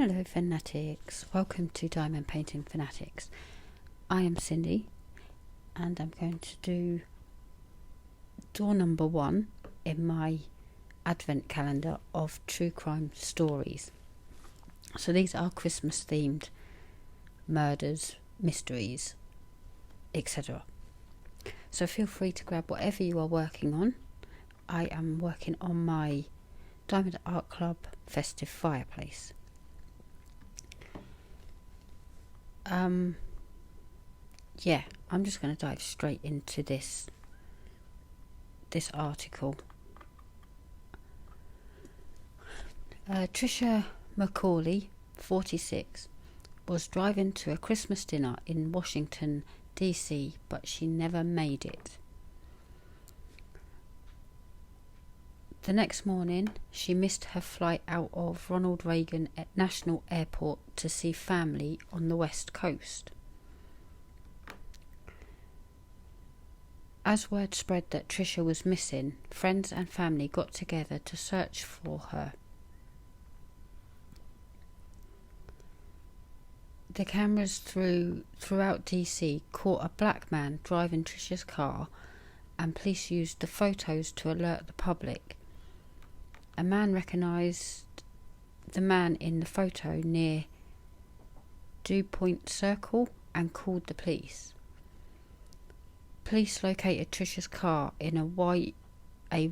Hello Fanatics, welcome to Diamond Painting Fanatics. I am Cindy and I'm going to do door number 1 in my advent calendar of true crime stories. So these are Christmas themed murders, mysteries, etc. So feel free to grab whatever you are working on. I am working on my Diamond Art Club festive fireplace. Yeah, I'm just going to dive straight into this article. Trisha McCauley, 46, was driving to a Christmas dinner in Washington, D.C., but she never made it. The next morning, she missed her flight out of Ronald Reagan National Airport to see family on the West Coast. As word spread that Trisha was missing, friends and family got together to search for her. The cameras throughout DC caught a black man driving Trisha's car, and police used the photos to alert the public. A man recognised the man in the photo near DuPont Circle and called the police. Police located Trisha's car in a white, I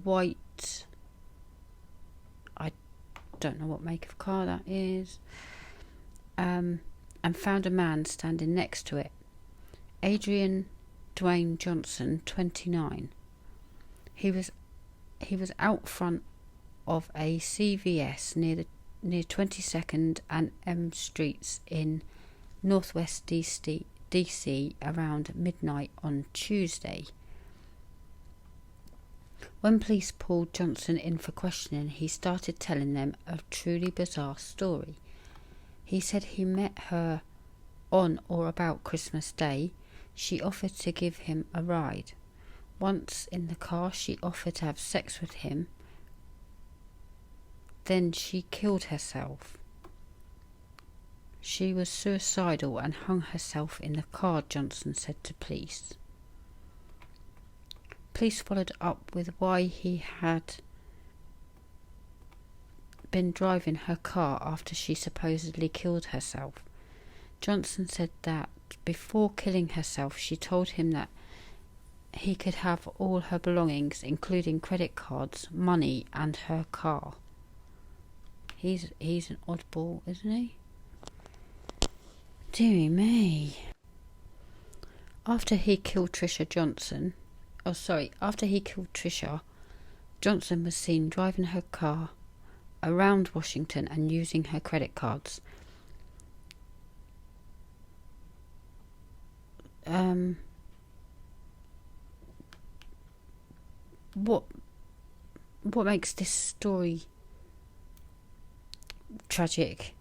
don't know what make of car that is, and found a man standing next to it. Adrian Dwayne Johnson, 29. He was out front of a CVS near 22nd and M Streets in northwest DC around midnight on Tuesday. When police pulled Johnson in for questioning, he started telling them a truly bizarre story. He said he met her on or about Christmas Day. She offered to give him a ride. Once in the car, she offered to have sex with him. Then she killed herself. She was suicidal and hung herself in the car, Johnson said to police. Police followed up with why he had been driving her car after she supposedly killed herself. Johnson said that before killing herself, she told him that he could have all her belongings, including credit cards, money, and her car. He's an oddball, isn't he? Deary me. After he killed Trisha, Johnson was seen driving her car around Washington and using her credit cards. What makes this story tragic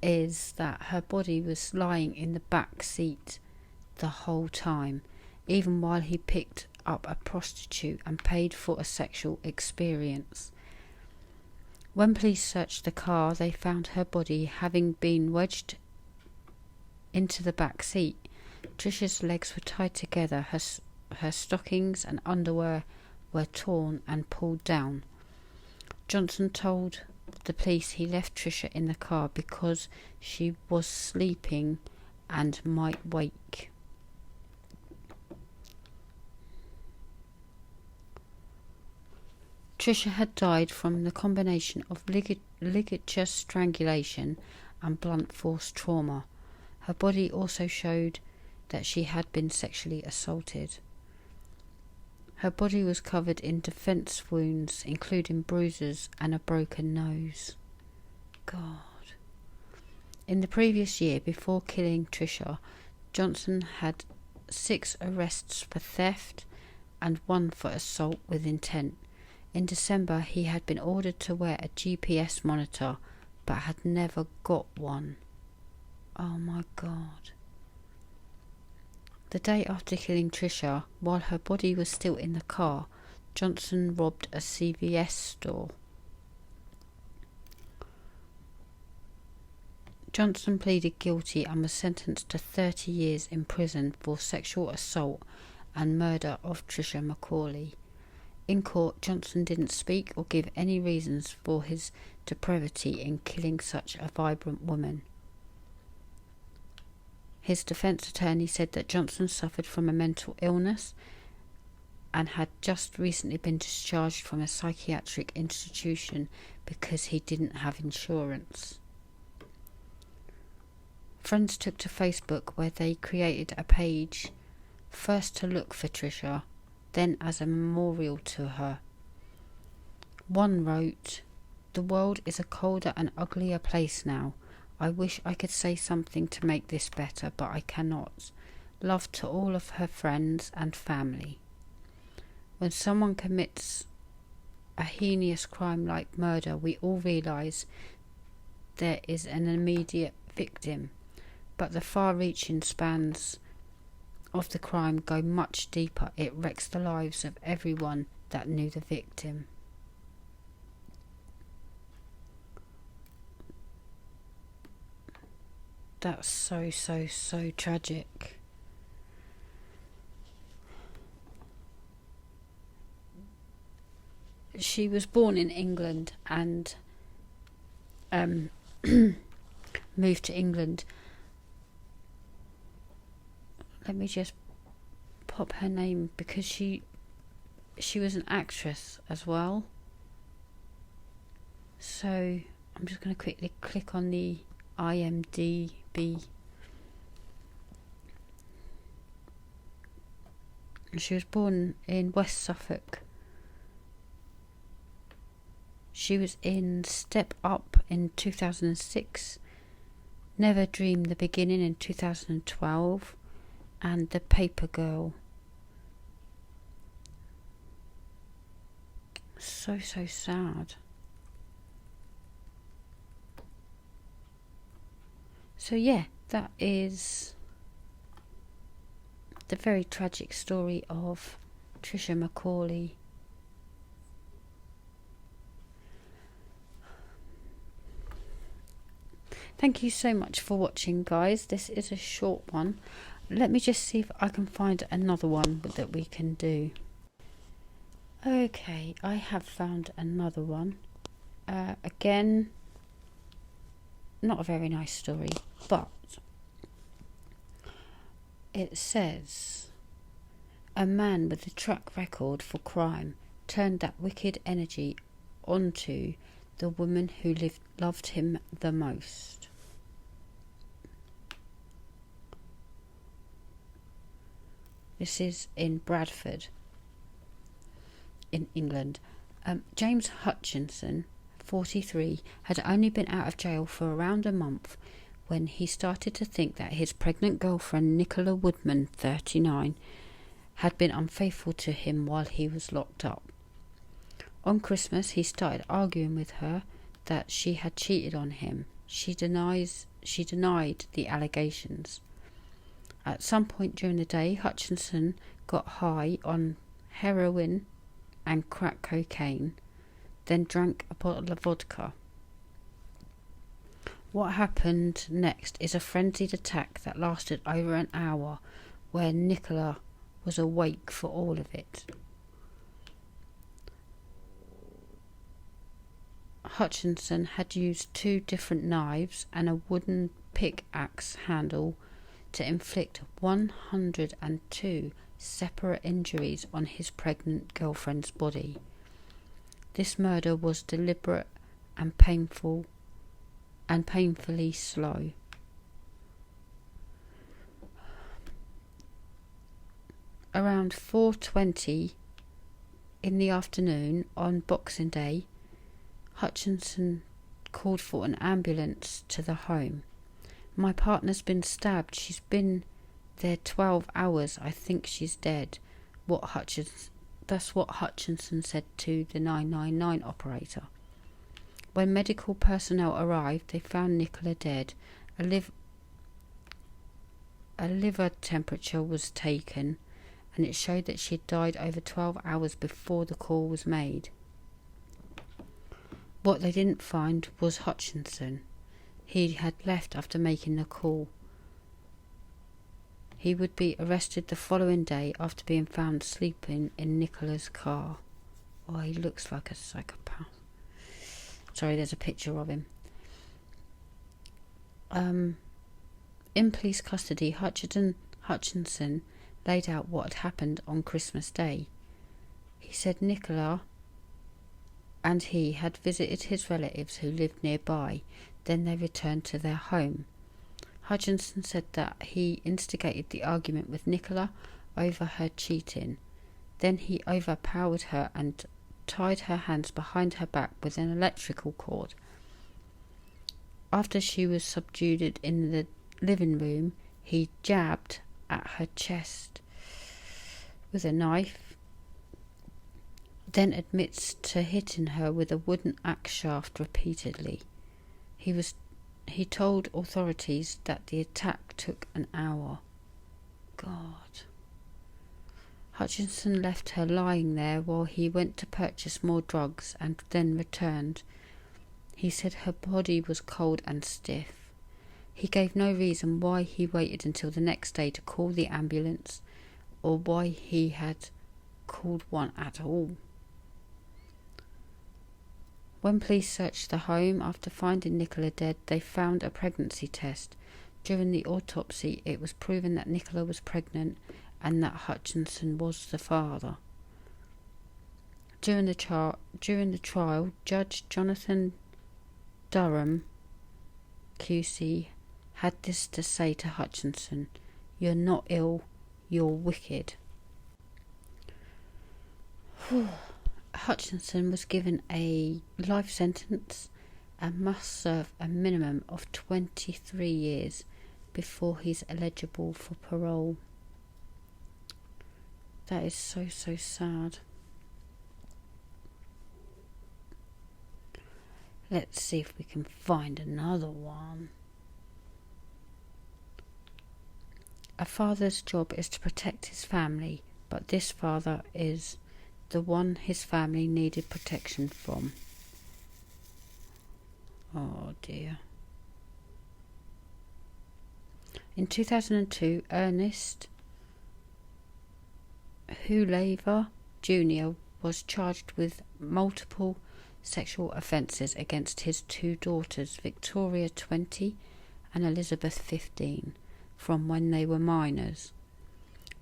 is that her body was lying in the back seat the whole time, even while he picked up a prostitute and paid for a sexual experience. When police searched the car, they found her body having been wedged into the back seat. Trisha's legs were tied together, her stockings and underwear were torn and pulled down. Johnson told the police he left Trisha in the car because she was sleeping and might wake. Trisha had died from the combination of ligature strangulation and blunt force trauma. Her body also showed that she had been sexually assaulted. Her body was covered in defense wounds, including bruises and a broken nose. God. In the previous year, before killing Trisha, Johnson had 6 arrests for theft and 1 for assault with intent. In December, he had been ordered to wear a GPS monitor, but had never got one. Oh my God. The day after killing Trisha, while her body was still in the car, Johnson robbed a CVS store. Johnson pleaded guilty and was sentenced to 30 years in prison for sexual assault and murder of Tricia McCauley. In court, Johnson didn't speak or give any reasons for his depravity in killing such a vibrant woman. His defence attorney said that Johnson suffered from a mental illness and had just recently been discharged from a psychiatric institution because he didn't have insurance. Friends took to Facebook, where they created a page, first to look for Tricia, then as a memorial to her. One wrote, "The world is a colder and uglier place now. I wish I could say something to make this better, but I cannot. Love to all of her friends and family." When someone commits a heinous crime like murder, we all realise there is an immediate victim, but the far-reaching spans of the crime go much deeper. It wrecks the lives of everyone that knew the victim. That's so tragic. She was born in England and moved to England. Let me just pop her name, because she was an actress as well. So I'm just going to quickly click on the IMDb. She was born in West Suffolk. She was in Step Up in 2006, Never Dream the Beginning in 2012, and The Paper Girl. So sad. So yeah, that is the very tragic story of Tricia McCauley. Thank you so much for watching, guys. This is a short one. Let me just see if I can find another one that we can do. Okay, I have found another one. Again, not a very nice story, but it says, a man with a track record for crime turned that wicked energy onto the woman who loved him the most. This is in Bradford, in England. James Hutchinson, 43, had only been out of jail for around a month when he started to think that his pregnant girlfriend Nicola Woodman, 39, had been unfaithful to him while he was locked up. On Christmas, he started arguing with her that she had cheated on him. She denied the allegations. At some point during the day, Hutchinson got high on heroin and crack cocaine, then drank a bottle of vodka. What happened next is a frenzied attack that lasted over an hour, where Nicola was awake for all of it. Hutchinson had used 2 different knives and a wooden pickaxe handle to inflict 102 separate injuries on his pregnant girlfriend's body. This murder was deliberate and painfully slow. Around 4:20 in the afternoon on Boxing Day, Hutchinson called for an ambulance to the home. "My partner's been stabbed. She's been there 12 hours. I think she's dead." That's what Hutchinson said to the 999 operator. When medical personnel arrived, they found Nicola dead. A liver temperature was taken, and it showed that she had died over 12 hours before the call was made. What they didn't find was Hutchinson. he had left after making the call. He would be arrested the following day after being found sleeping in Nicola's car. Oh, he looks like a psychopath. Sorry, there's a picture of him. In police custody, Hutchinson laid out what had happened on Christmas Day. He said Nicola and he had visited his relatives who lived nearby. Then they returned to their home. Hutchinson said that he instigated the argument with Nicola over her cheating. Then he overpowered her and tied her hands behind her back with an electrical cord. After she was subdued in the living room, he jabbed at her chest with a knife, then admits to hitting her with a wooden axe shaft repeatedly. He told authorities that the attack took an hour. God. Hutchinson left her lying there while he went to purchase more drugs and then returned. He said her body was cold and stiff. He gave no reason why he waited until the next day to call the ambulance or why he had called one at all. When police searched the home after finding Nicola dead, they found a pregnancy test. During the autopsy, it was proven that Nicola was pregnant and that Hutchinson was the father. During the trial, Judge Jonathan Durham, QC, had this to say to Hutchinson: "You're not ill, you're wicked." Hutchinson was given a life sentence and must serve a minimum of 23 years before he's eligible for parole. That is so sad. Let's see if we can find another one. A father's job is to protect his family, but this father is the one his family needed protection from. Oh dear. In 2002, Ernest Hulaver Jr. was charged with multiple sexual offences against his two daughters, Victoria 20 and Elizabeth 15, from when they were minors.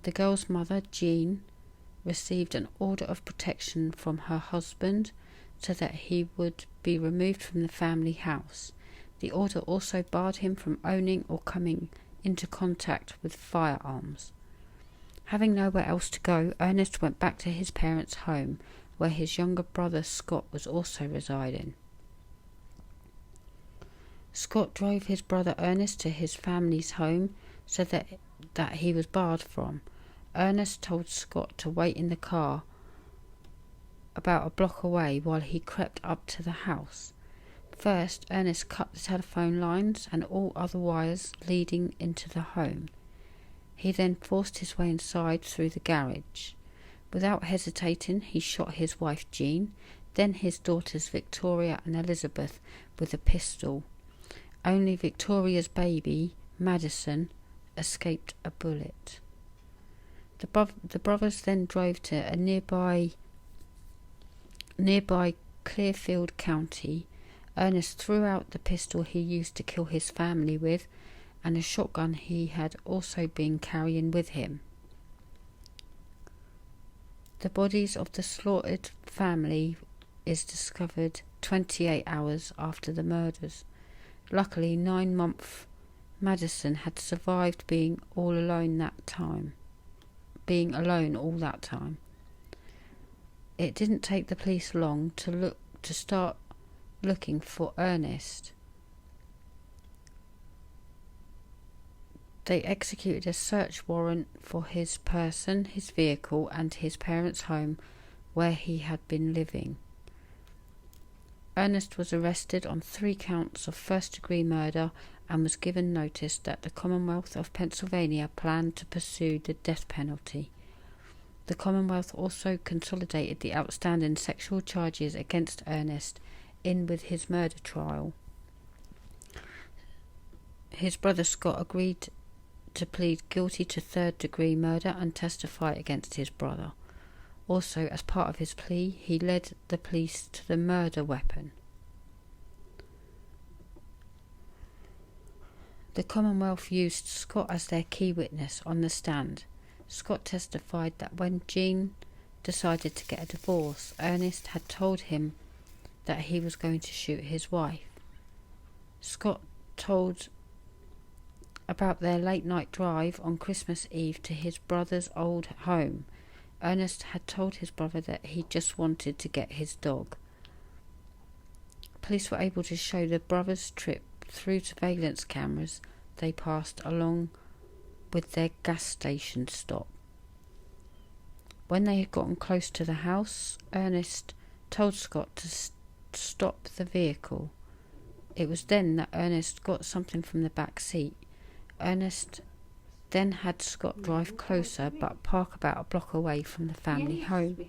The girl's mother, Jean, received an order of protection from her husband so that he would be removed from the family house. The order also barred him from owning or coming into contact with firearms. Having nowhere else to go, Ernest went back to his parents' home, where his younger brother Scott was also residing. Scott drove his brother Ernest to his family's home so that he was barred from. Ernest told Scott to wait in the car about a block away while he crept up to the house. First, Ernest cut the telephone lines and all other wires leading into the home. He then forced his way inside through the garage. Without hesitating, he shot his wife Jean, then his daughters Victoria and Elizabeth with a pistol. Only Victoria's baby, Madison, escaped a bullet. The brothers then drove to a nearby Clearfield County. Ernest threw out the pistol he used to kill his family with and a shotgun he had also been carrying with him. The bodies of the slaughtered family is discovered 28 hours after the murders. Luckily, 9-month Madison had survived being alone all that time. It didn't take the police long to start looking for Ernest. They executed a search warrant for his person, his vehicle, and his parents' home where he had been living. Ernest was arrested on 3 counts of first-degree murder and was given notice that the Commonwealth of Pennsylvania planned to pursue the death penalty. The Commonwealth also consolidated the outstanding sexual charges against Ernest in with his murder trial. His brother Scott agreed to plead guilty to third-degree murder and testify against his brother. Also, as part of his plea, he led the police to the murder weapon. The Commonwealth used Scott as their key witness on the stand. Scott testified that when Jean decided to get a divorce, Ernest had told him that he was going to shoot his wife. Scott told about their late-night drive on Christmas Eve to his brother's old home. Ernest had told his brother that he just wanted to get his dog. Police were able to show the brothers' trip through surveillance cameras they passed along with their gas station stop. When they had gotten close to the house, Ernest told Scott to stop the vehicle. It was then that Ernest got something from the back seat. Ernest then had Scott drive closer but park about a block away from the family home.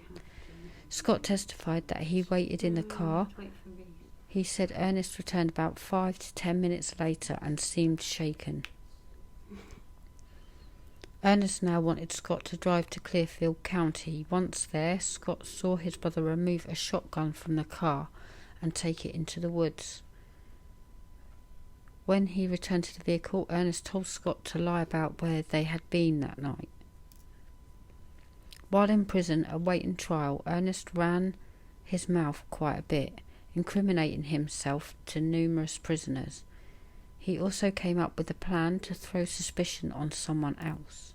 Scott testified that he waited in the car. He said Ernest returned about 5 to 10 minutes later and seemed shaken. Ernest now wanted Scott to drive to Clearfield County. Once there, Scott saw his brother remove a shotgun from the car and take it into the woods. When he returned to the vehicle, Ernest told Scott to lie about where they had been that night. While in prison awaiting trial, Ernest ran his mouth quite a bit, incriminating himself to numerous prisoners. He also came up with a plan to throw suspicion on someone else.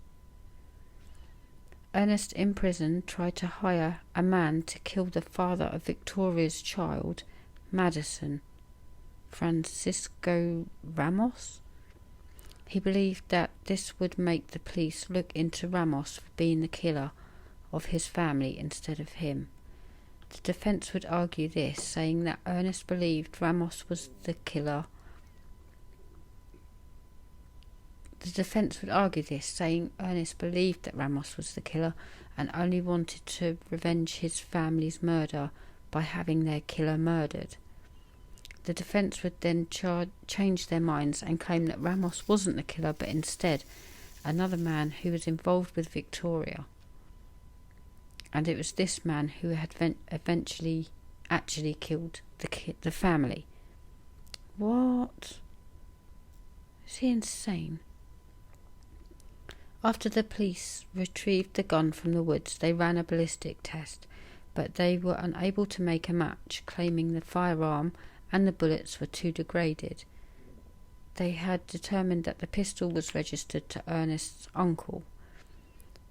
Ernest in prison tried to hire a man to kill the father of Victoria's child, Madison, Francisco Ramos. He believed that this would make the police look into Ramos for being the killer of his family instead of him. The defence would argue this, saying that Ernest believed Ramos was the killer. Ernest believed that Ramos was the killer and only wanted to revenge his family's murder by having their killer murdered. The defence would then change their minds and claim that Ramos wasn't the killer but instead another man who was involved with Victoria. And it was this man who had eventually actually killed the family. What? Is he insane? After the police retrieved the gun from the woods, they ran a ballistic test, but they were unable to make a match, claiming the firearm and the bullets were too degraded. They had determined that the pistol was registered to Ernest's uncle.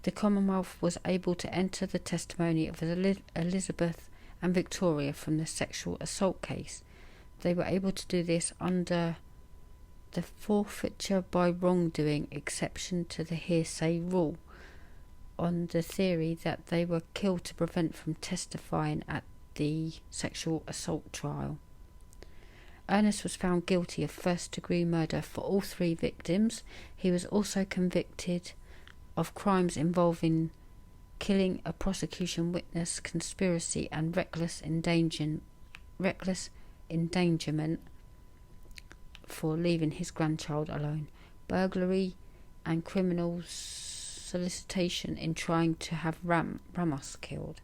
The Commonwealth was able to enter the testimony of Elizabeth and Victoria from the sexual assault case. They were able to do this under the forfeiture by wrongdoing exception to the hearsay rule, on the theory that they were killed to prevent from testifying at the sexual assault trial. Ernest was found guilty of first-degree murder for all 3 victims. He was also convicted of crimes involving killing a prosecution witness, conspiracy and reckless endangerment for leaving his grandchild alone, burglary and criminal solicitation in trying to have Ramos killed.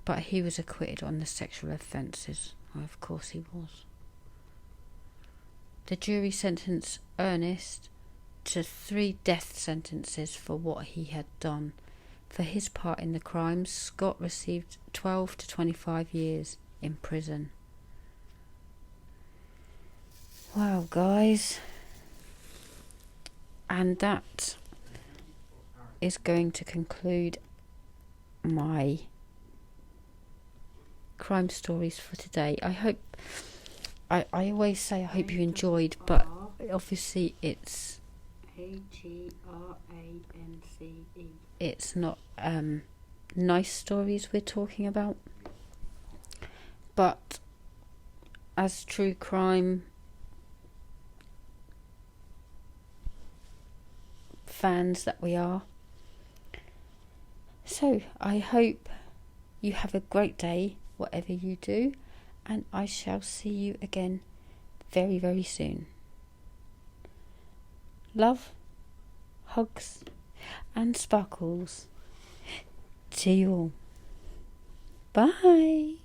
But he was acquitted on the sexual offences. Well, of course he was. The jury sentenced Ernest to 3 death sentences for what he had done. For his part in the crimes, Scott received 12 to 25 years in prison. Wow, guys. And that is going to conclude my crime stories for today. I always say I hope you enjoyed, but obviously it's AGRANCE. It's not nice stories we're talking about, but as true crime fans that we are. So I hope you have a great day, whatever you do, and I shall see you again very, very soon. Love, hugs and sparkles to you all. Bye.